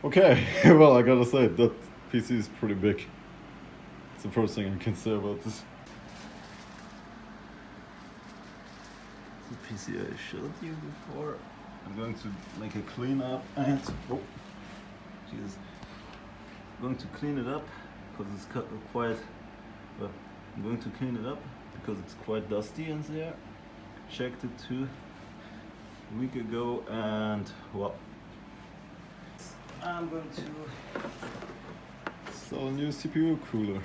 Okay, well, I gotta say, that PC is pretty big. It's the first thing I can say about this. The PC I showed you before. I'm going to make a cleanup and oh, Jesus, I'm going to clean it up because it's quite. Well, I'm going to clean it up because it's quite dusty in there. Checked it 2 weeks ago, and well, I'm going to install a new CPU cooler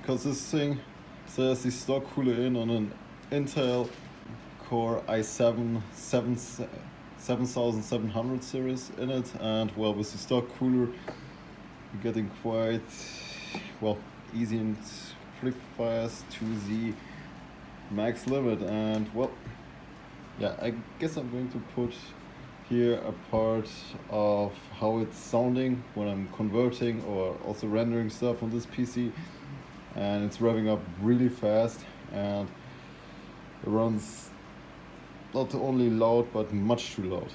because this thing says the stock cooler in on an Intel Core i7 7700 series in it, and well, with the stock cooler you're getting quite well easy and pretty fast to the max limit. And well, yeah, I guess I'm going to put here a part of how it's sounding when I'm converting or also rendering stuff on this PC, and it's revving up really fast and it runs not only loud but much too loud.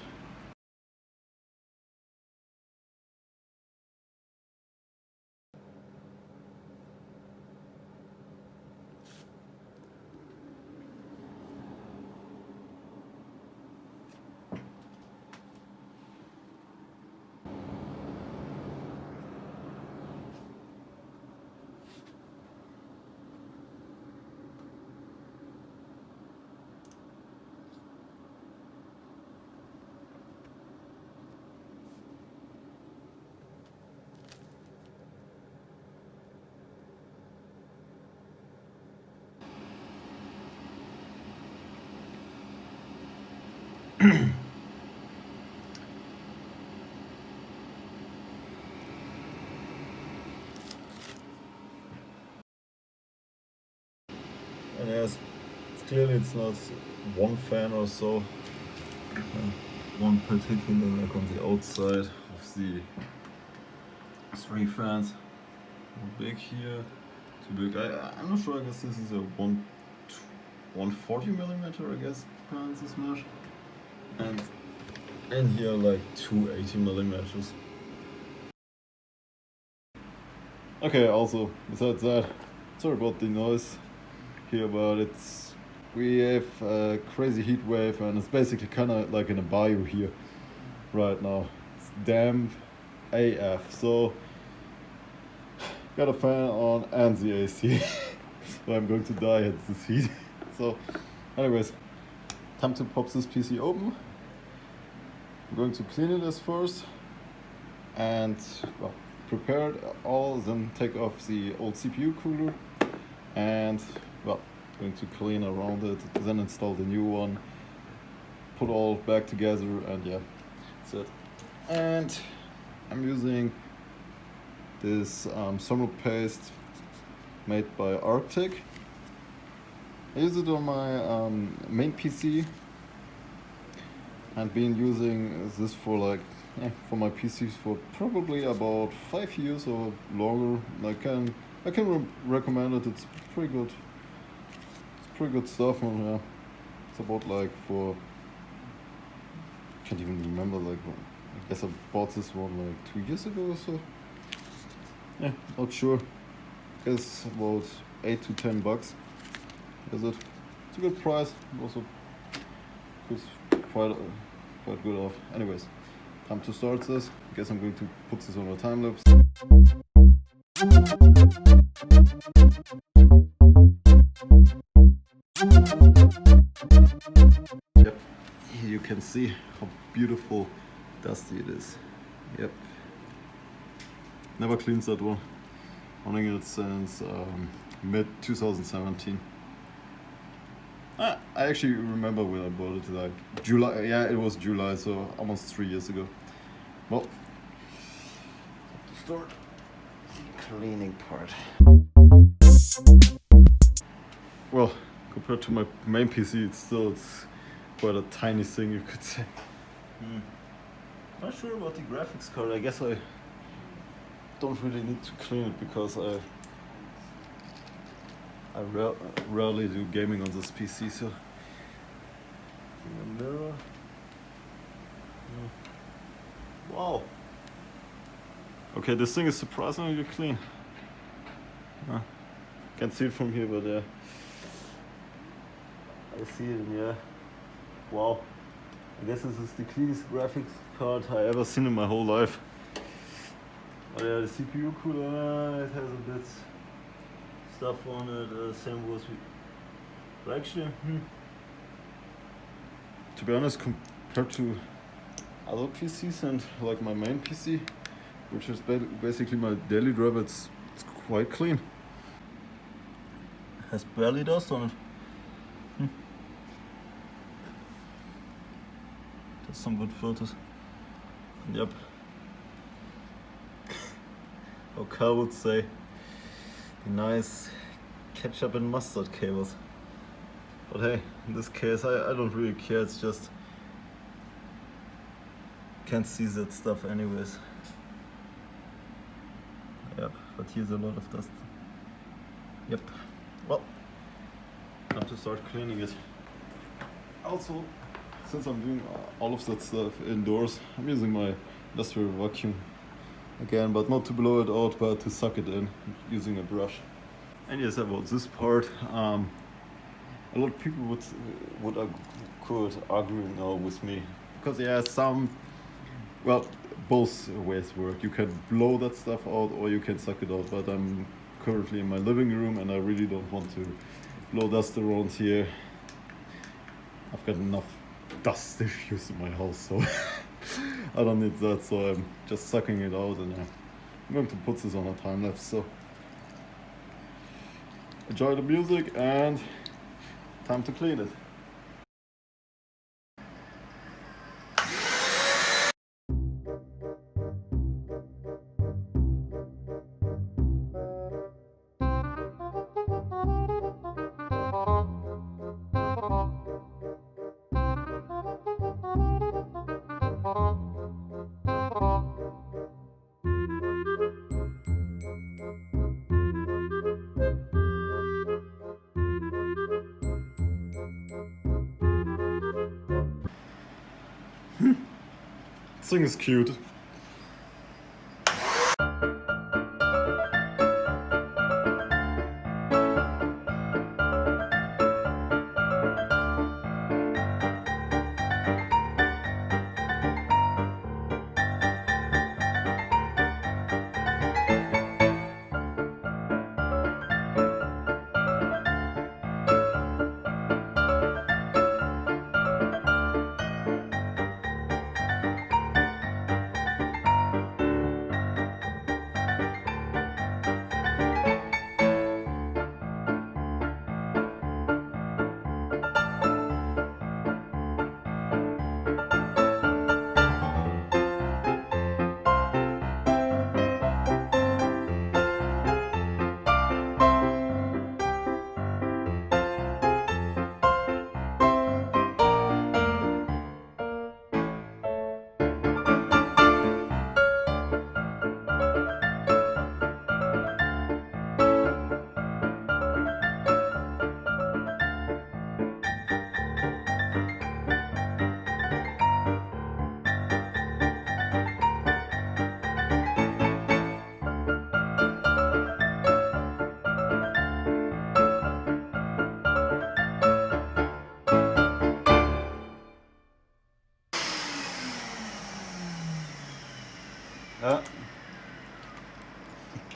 And yes, clearly it's not one fan or so, one particular, like on the outside of the 3 fans. One big here, 2 big. I'm not sure. I guess this is a 140 millimeter. I guess fans this mesh, and here like 280 millimeters. Okay. Also, besides that, sorry about the noise here, but we have a crazy heat wave, and it's basically kind of like in a bayou here right now. It's damp AF. So got a fan on and the AC. So I'm going to die at this heat. So anyways, time to pop this PC open. I'm going to clean it as first and well, prepare it all, then take off the old CPU cooler and well, going to clean around it, then install the new one, put all back together, and yeah, that's it. And I'm using this thermal paste made by Arctic. I use it on my main PC and been using this for like for my PCs for probably about 5 years or longer. I can recommend it. It's pretty good. It's pretty good stuff. And yeah, it's about like for can't even remember, like I guess I bought this one like 2 years ago or so. Yeah, not sure. It's about $8 to $10. Is it? It's a good price. Also, it's quite good off. Anyways, time to start this. I guess I'm going to put this on a time lapse. Yep, here you can see how beautiful dusty it is. Yep. Never cleaned that one. Owning it since mid 2017. I actually remember when I bought it, like July. Yeah, it was July, so almost 3 years ago. Well, start the cleaning part. Well, compared to my main PC, it's quite a tiny thing, you could say. Not sure about the graphics card. I guess I don't really need to clean it because I rarely do gaming on this PC, so the mirror. Wow, Okay, this thing is surprisingly clean. Can't see it from here, but yeah. I see it, yeah. Wow. I guess this is the cleanest graphics card I ever seen in my whole life. Oh yeah, the CPU cooler, it has a bit stuff on it, same goes with... But actually, to be honest, compared to other PCs and like my main PC, which is basically my daily driver, it's quite clean. Has barely dust on it. There's some good filters. And yep. How Carl would say, the nice ketchup and mustard cables. But hey, in this case, I don't really care. It's just can't see that stuff anyways. Yep, but here's a lot of dust. Yep. Well, time to start cleaning it. Also, since I'm doing all of that stuff indoors, I'm using my industrial vacuum again, but not to blow it out, but to suck it in using a brush. And yes, about this part, a lot of people could argue now with me, because yeah, both ways work. You can blow that stuff out or you can suck it out, but I'm currently in my living room and I really don't want to blow dust around here. I've got enough dust issues in my house, so I don't need that, so I'm just sucking it out, and I'm going to put this on a time lapse, so enjoy the music and time to clean it. This thing is cute.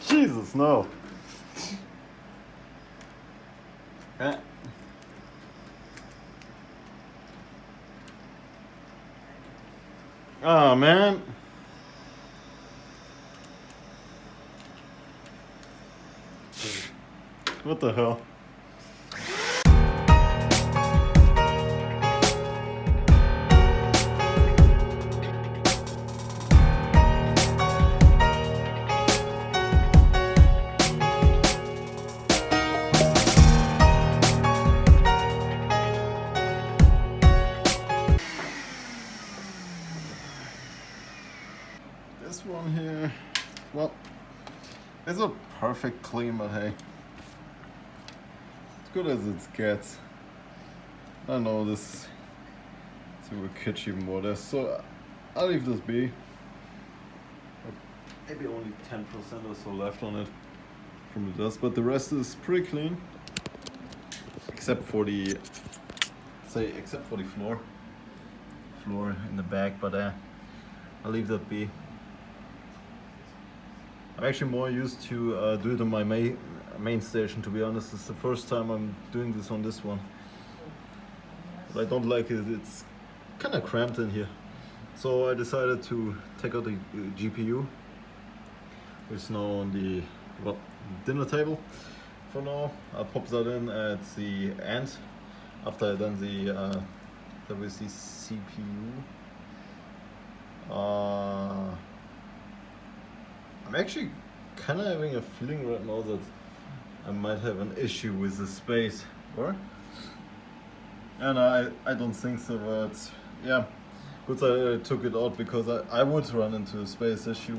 Jesus, no. Oh man. What the hell? This one here, well, it's a perfect clean, but hey, as good as it gets. I know this will catch even more there, so I'll leave this be. maybe only 10% or so left on it from the dust, but the rest is pretty clean, except for the floor in the back, but I'll leave that be. I'm actually more used to do it on my main station, to be honest. It's the first time I'm doing this on this one, but I don't like it. It's kind of cramped in here, so I decided to take out the GPU, which is now on the dinner table. For now, I'll pop that in at the end after I done the CPU. I'm actually kind of having a feeling right now that I might have an issue with the space, or? And I don't think so, but yeah, good that I took it out, because I would run into a space issue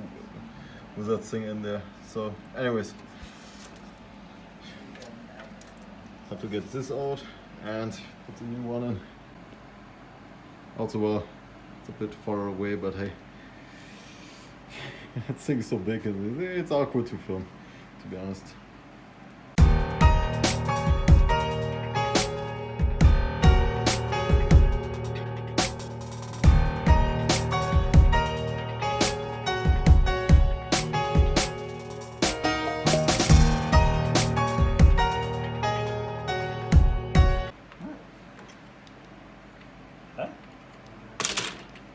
with that thing in there. So anyways, have to get this out and put the new one in. Also, well, it's a bit far away, but hey, that thing's so big and it's awkward to film, to be honest.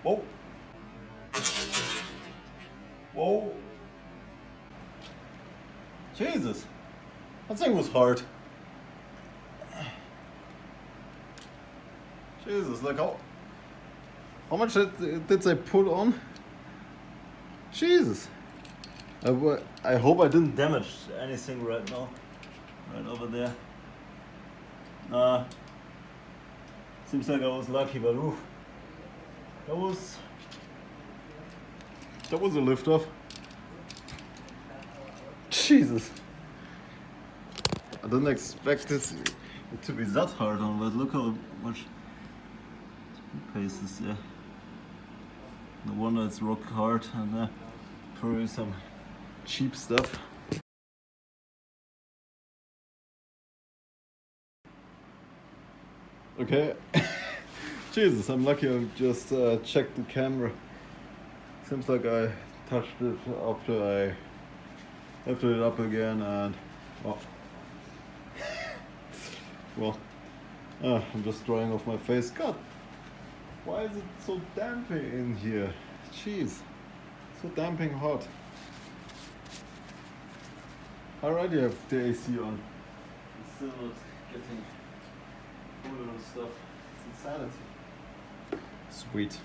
Whoa. Whoa. Jesus. That thing was hard. Jesus, like how much did they put on? Jesus. I hope I didn't damage anything right now. Right over there. Seems like I was lucky, but ooh. That was a lift off. Jesus. I didn't expect it to be that hard on, but look how much paste is there. No wonder it's rock hard, and probably some cheap stuff. Okay. Jesus, I'm lucky I just checked the camera. Seems like I touched it after I lifted it up again, and I'm just drying off my face. God, why is it so damping in here? Jeez, so damping hot. I already have the AC on. It's still not getting cooler and stuff. It's insanity. Sweet.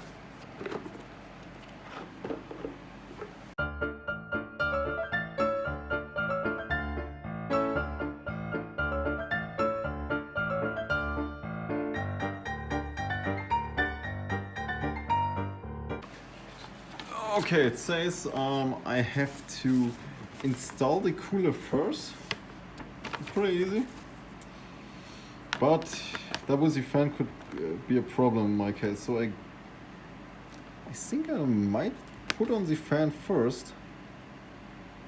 Okay, it says I have to install the cooler first. It's pretty easy, but WC fan could be a problem in my case, so I think I might put on the fan first,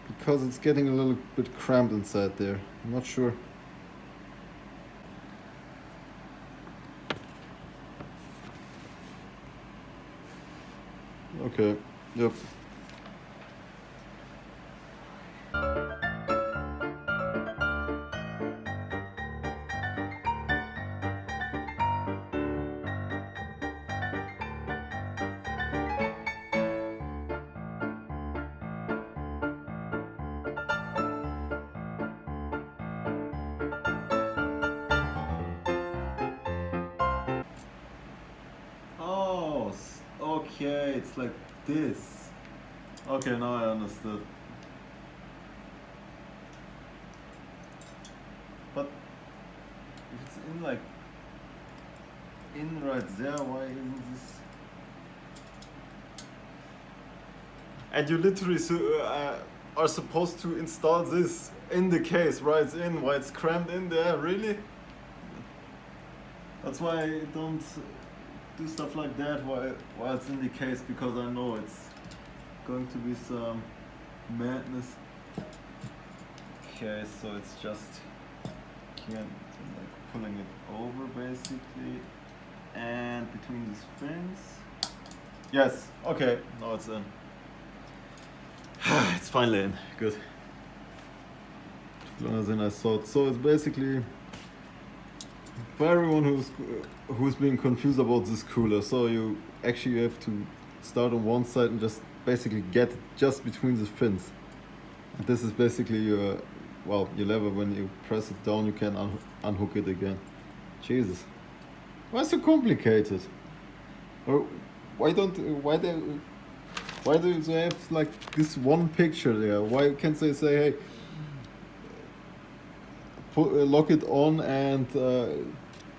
because it's getting a little bit cramped inside there. I'm not sure. Okay, yep. Okay, it's like this. Okay, now I understood. But if it's in right there, why isn't this? And you literally are supposed to install this in the case, right in, why it's crammed in there, really? That's why I don't do stuff like that while it's in the case, because I know it's going to be some madness. Okay, so it's just here, like pulling it over basically, and between these fins. Yes, okay, now it's in. It's finally in, good. Longer than I thought. So it's basically for everyone who's being confused about this cooler. So you actually have to start on one side and just basically get it just between the fins. And this is basically your lever. When you press it down, you can unhook it again. Jesus, why so complicated? Or why do they have like this one picture there? Why can't they say, hey, lock it on and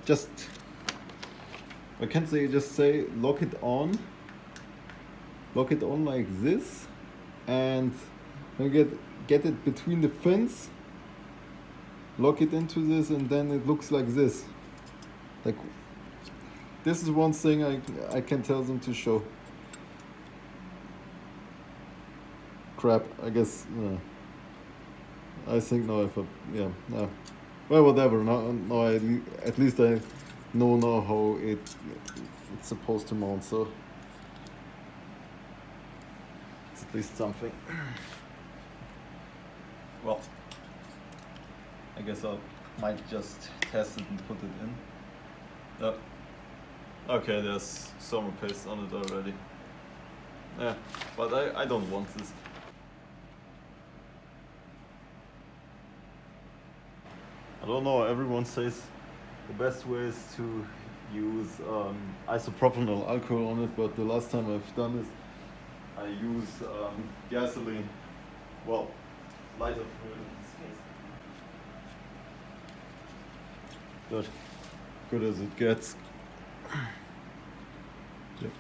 just? Why can't they just say lock it on like this, and when you get it between the fins, lock it into this, and then it looks like this. Like, this is one thing I can tell them to show. Crap, I guess. I think now well, whatever. Now at least I know now how it's supposed to mount. So it's at least something. Well, I guess I might just test it and put it in. Okay, there's summer paste on it already. Yeah, but I don't want this. I don't know, everyone says the best way is to use isopropyl alcohol on it, but the last time I've done this, I use gasoline. Well, lighter fluid in this case. Good as it gets. Yep.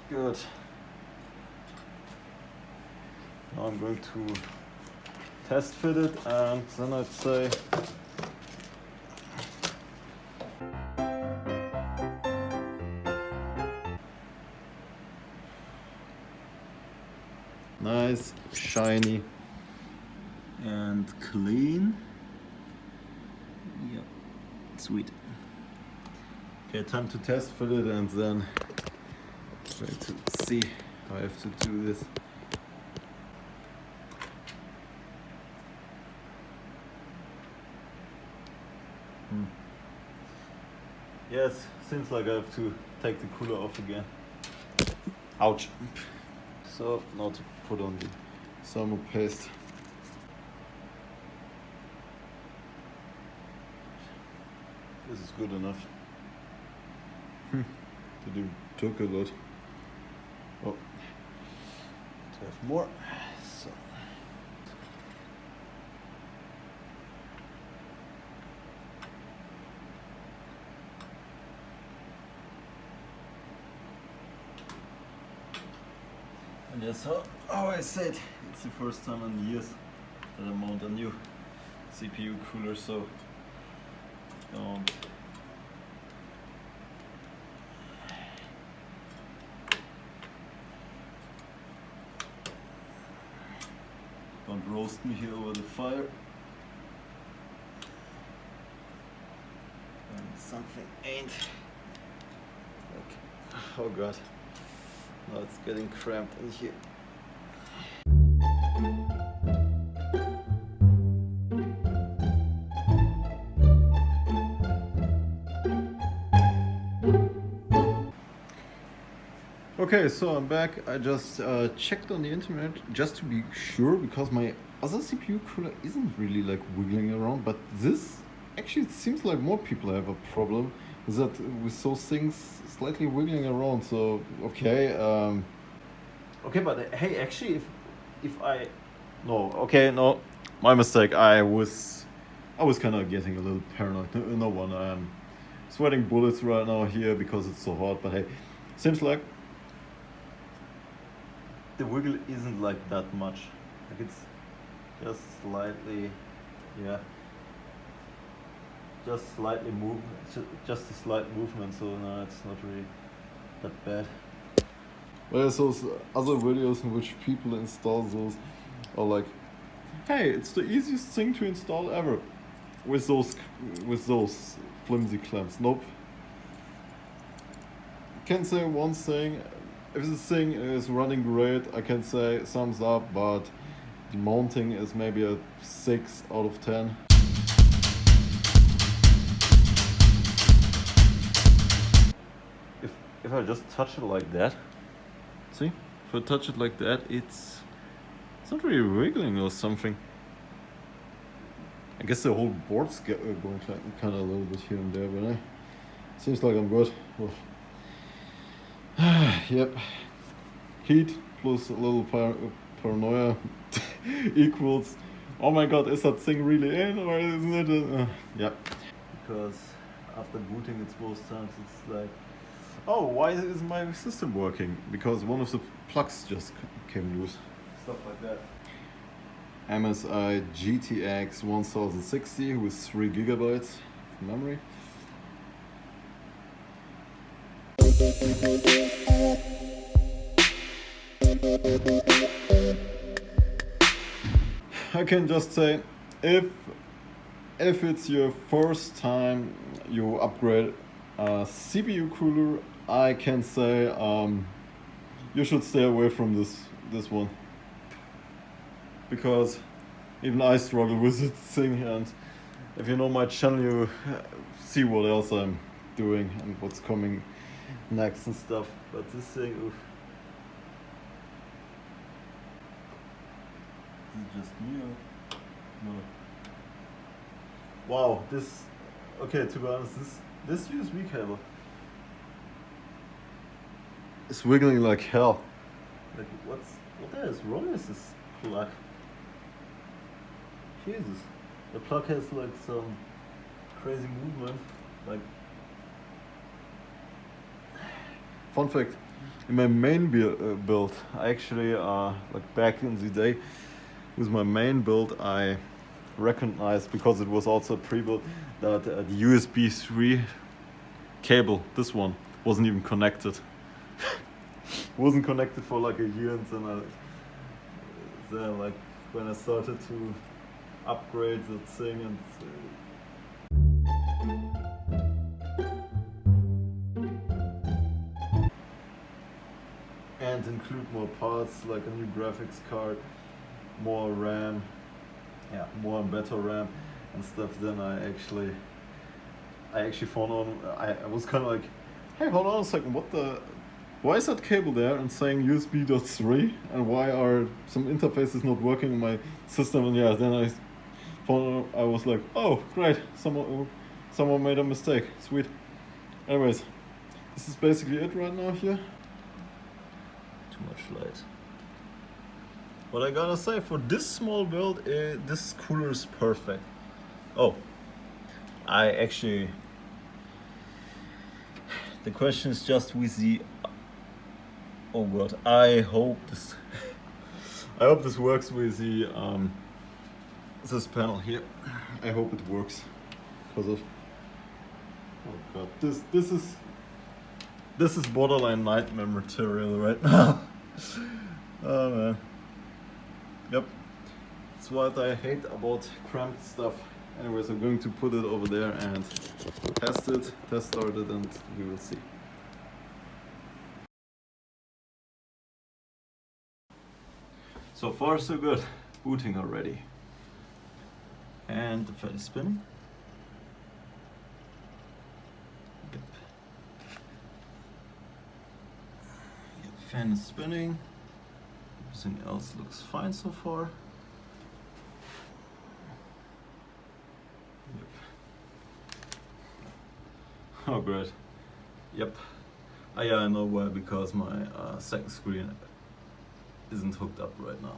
Good. Now I'm going to test fit it, and then I'd say nice, shiny, and clean. Yep, sweet. Okay, time to test fit it, and then try to see how I have to do this. Yes, seems like I have to take the cooler off again. Ouch. So now to put on the thermal paste. This is good enough. It took a lot. Oh, to have more. So. And yes, how I said, it's the first time in years that I mount a new CPU cooler, so don't roast me here over the fire. And something ain't like, oh god. Now it's getting cramped in here. Okay, so I'm back. I just checked on the internet just to be sure, because my other CPU cooler isn't really like wiggling around, but this actually, it seems like more people have a problem is that with those things slightly wiggling around. So okay, but hey, actually, if I no, my mistake. I was kind of getting a little paranoid. No one, I'm sweating bullets right now here because it's so hot. But hey, seems like the wiggle isn't like that much. Like it's just slightly, yeah. Just slightly just a slight movement, so no, it's not really that bad. There's those other videos in which people install those, or like, hey, it's the easiest thing to install ever, with those flimsy clamps. Nope. Can say one thing. If this thing is running great, I can say thumbs up, but the mounting is maybe a 6 out of 10. If I just touch it like that, see? If I touch it like that, it's not really wiggling or something. I guess the whole board's going kind of a little bit here and there, but seems like I'm good. Oh. Yep. Heat plus a little paranoia equals, oh my god, is that thing really in or isn't it? Yeah. Because after booting it most times it's like, oh, why is my system working? Because one of the plugs just came loose. Stuff like that. MSI GTX 1060 with 3 gigabytes of memory. I can just say, if it's your first time you upgrade a CPU cooler, I can say you should stay away from this one, because even I struggle with this thing, and if you know my channel, you see what else I'm doing and what's coming next and stuff. But this thing, oof. This is just me. No. Wow, this. Okay, to be honest, this USB cable is wiggling like hell. Like what is wrong with this plug? Jesus, the plug has like some crazy movement. Like, fun fact, in my main build, I actually like back in the day with my main build, I recognized, because it was also a pre-build, that the USB 3 cable, this one, wasn't even connected. Wasn't connected for like a year, and then like when I started to upgrade the thing and include more parts like a new graphics card, more RAM, more and better RAM and stuff, then I actually found on, I was kind of like, hey, hold on a second, why is that cable there and saying USB.3, and why are some interfaces not working in my system? And then I was like, oh great, someone made a mistake, sweet. Anyways, this is basically it right now here. Too much light. What I gotta say, for this small build, this cooler is perfect. Oh, the question is just with the, oh god, I hope this works with the this panel here. I hope it works, because of, oh god, this is borderline nightmare material right now. Oh man. Yep. That's what I hate about cramped stuff. Anyways, I'm going to put it over there and test start it, and we will see. So far so good. Booting already. And the fan is spinning. Yep. Fan is spinning. Everything else looks fine so far. Yep. Oh great. Yep. Yeah, I know why, because my second screen isn't hooked up right now.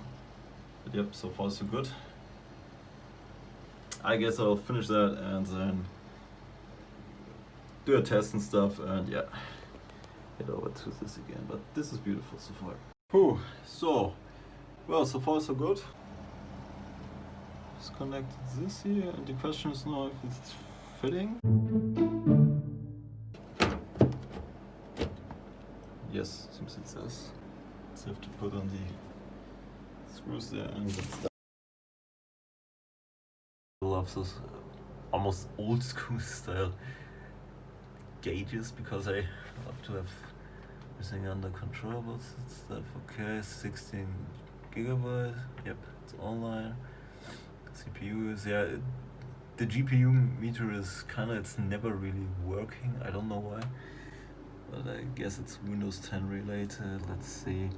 But yep, so far so good. I guess I'll finish that and then do a test and stuff, and yeah, head over to this again. But this is beautiful so far. Whew. So, well, so far so good. Just connected this here, and the question is now if it's fitting. Yes, seems it says. Just have to put on the screws there and get stuck. I love this almost old school style gauges because I love to have everything under control. But it's that okay, 16 gigabyte. Yep, it's online. CPU is the GPU meter is it's never really working. I don't know why, but I guess it's Windows 10 related. Let's see.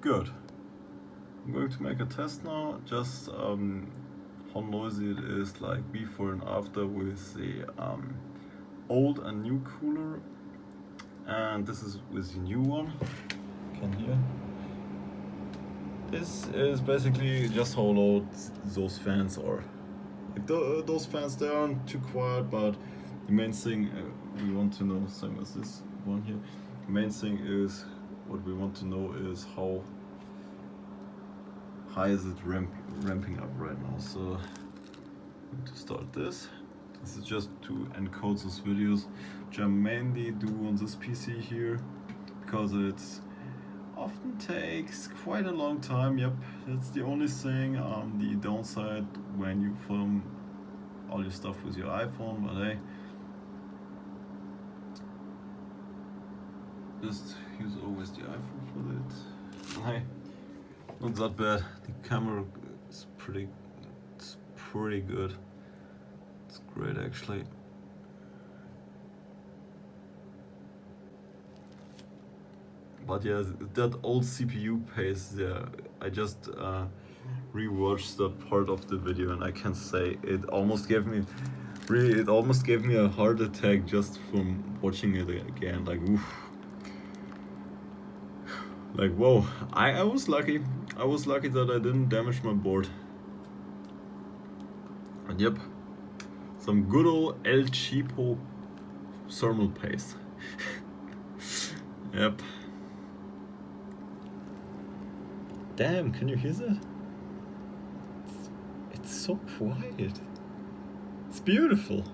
Good. I'm going to make a test now. Just how noisy it is, like before and after with the old and new cooler, and this is with the new one. You can hear. This is basically just how loud those fans are. Like those fans, they aren't too quiet, but the main thing we want to know, same as this one here, the main thing is, what we want to know is how high is it ramping up right now. So I'm going to start this. This is just to encode those videos, which I mainly do on this PC here, because it's often takes quite a long time. Yep, that's the only thing. The downside when you film all your stuff with your iPhone, but hey, just use always the iPhone for that. Hey, not that bad. The camera is pretty good. It's great actually. But yeah, that old CPU pace there, I just rewatched that part of the video and I can say it almost gave me a heart attack just from watching it again. Like, oof. Like, whoa, I was lucky. I was lucky that I didn't damage my board. And yep, some good old El Cheapo thermal paste. Yep. Damn, can you hear that? It's so quiet. It's beautiful.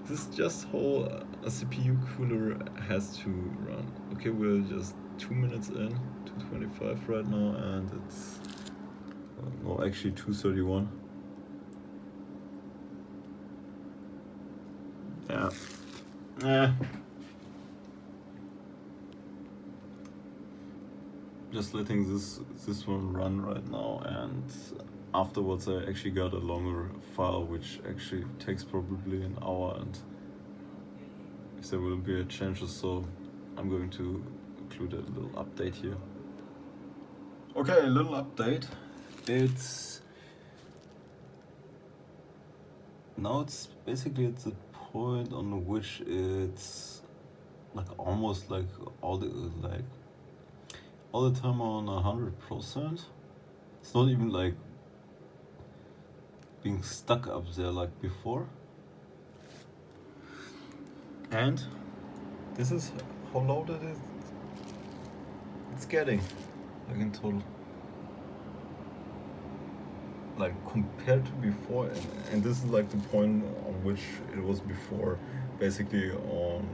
This is just how a CPU cooler has to run. Okay, we're just 2 minutes in, 2:25 right now, and it's no, actually 2:31. Yeah. Just letting this one run right now, and afterwards I actually got a longer file which actually takes probably an hour, and if there will be a change or so, I'm going to include a little update here. Okay, a little update. It's basically at the point on which it's like almost like all the time on 100%. It's not even like being stuck up there like before. And this is how loud it is. It's getting like in total. Like compared to before, and this is like the point on which it was before, basically on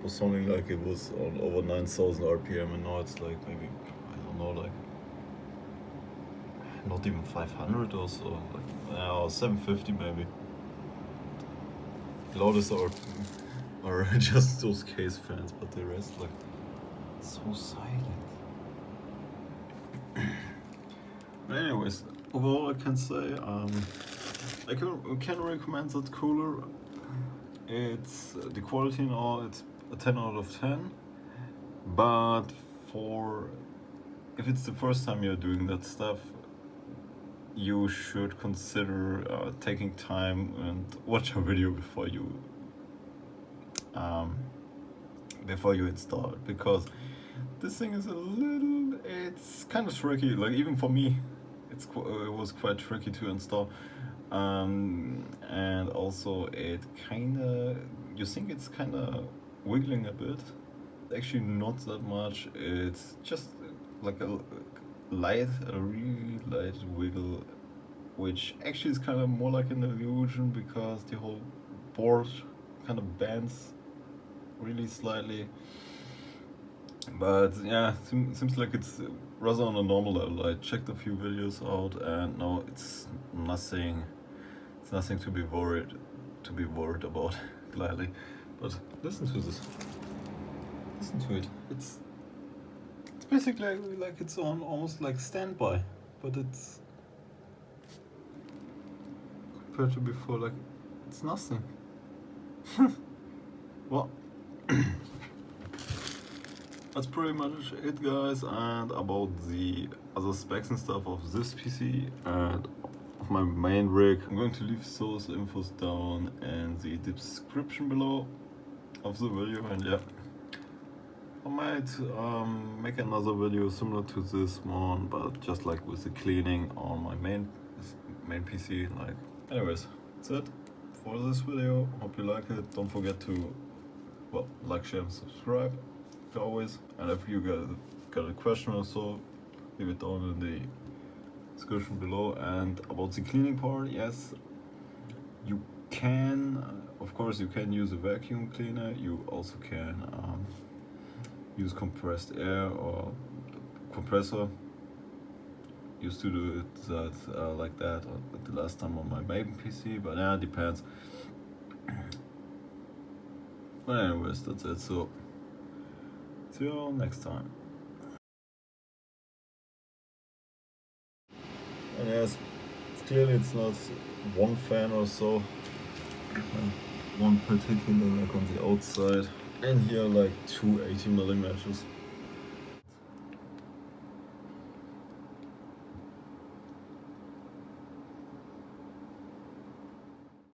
was something like it was on over 9,000 RPM, and now it's like maybe, I don't know, like not even 500 or so, like 750 maybe. The loudest are just those case fans, but the rest like so silent. But anyways, overall I can say I can recommend that cooler. It's the quality now, it's a 10 out of 10, but if it's the first time you're doing that stuff, you should consider taking time and watch a video before you install it, because this thing is it's kind of tricky. Like even for me, it was quite tricky to install, and also you think it's kind of wiggling a bit. Actually not that much. It's just like a really light wiggle, which actually is kind of more like an illusion, because the whole board kind of bends really slightly. But yeah, seems like it's rather on a normal level. I checked a few videos out, and no, it's nothing. It's nothing to be worried about, gladly. But listen to this. Listen to it. It's basically like it's on almost like standby, but it's compared to before, like it's nothing. Well, that's pretty much it, guys. And about the other specs and stuff of this PC and of my main rig, I'm going to leave those infos down in the description below of the video. And yeah, I might make another video similar to this one, but just like with the cleaning on my main PC. Like, anyways, that's it for this video. Hope you like it. Don't forget to like, share, and subscribe, as always. And if you got a question or so, leave it down in the description below. And about the cleaning part, yes, you can, of course, you can use a vacuum cleaner. You also can use compressed air or compressor. Used to do it like that the last time on my main PC, but yeah, it depends. But anyways, that's it. So see you all next time. And yes, clearly it's not one fan or so, one particular like on the outside, and here like two 80mm.